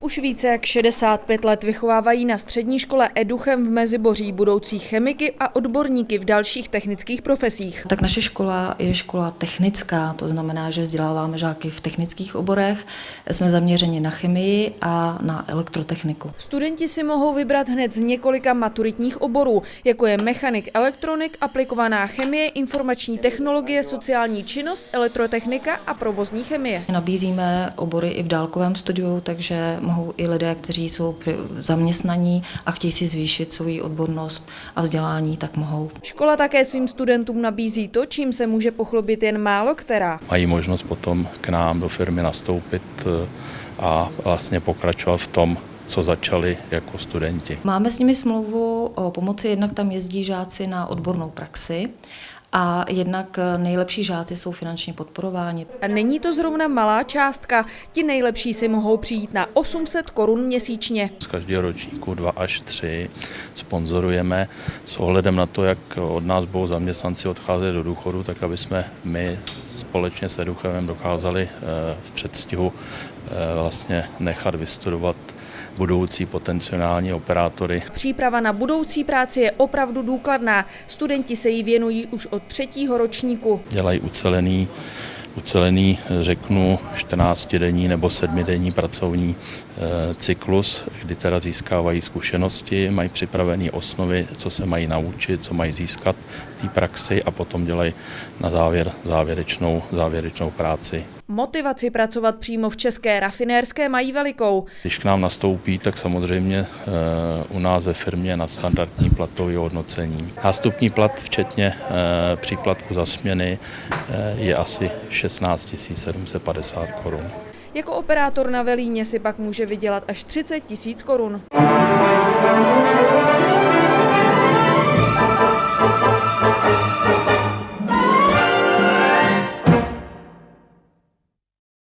Už více jak 65 let vychovávají na střední škole Educhem v Meziboří budoucí chemiky a odborníky v dalších technických profesích. Tak naše škola je škola technická, to znamená, že vzděláváme žáky v technických oborech, jsme zaměřeni na chemii a na elektrotechniku. Studenti si mohou vybrat hned z několika maturitních oborů, jako je mechanik, elektronik, aplikovaná chemie, informační technologie, sociální činnost, elektrotechnika a provozní chemie. Nabízíme obory i v dálkovém studiu, takže mohou i lidé, kteří jsou zaměstnaní a chtějí si zvýšit svou odbornost a vzdělání, tak mohou. Škola také svým studentům nabízí to, čím se může pochlubit jen málo která. Mají možnost potom k nám do firmy nastoupit a vlastně pokračovat v tom, co začali jako studenti. Máme s nimi smlouvu o pomoci, jednak tam jezdí žáci na odbornou praxi a jednak nejlepší žáci jsou finančně podporováni. A není to zrovna malá částka. Ti nejlepší si mohou přijít na 800 korun měsíčně. Z každého ročníku 2 až 3 sponzorujeme s ohledem na to, jak od nás budou zaměstnanci odcházet do důchodu, tak aby jsme my společně s Educhem dokázali v předstihu vlastně nechat vystudovat budoucí potenciální operátory. Příprava na budoucí práci je opravdu důkladná. Studenti se jí věnují už od 3. ročníku. Dělají ucelený, řeknu, 14denní nebo 7denní pracovní cyklus, kdy teda získávají zkušenosti, mají připravené osnovy, co se mají naučit, co mají získat v té praxi a potom dělají na závěr závěrečnou práci. Motivaci pracovat přímo v české rafinérské mají velikou. Když k nám nastoupí, tak samozřejmě u nás ve firmě je nadstandardní platové hodnocení. Nástupní plat včetně příplatku za směny je asi 16 750 korun. Jako operátor na velíně si pak může vydělat až 30 000 korun.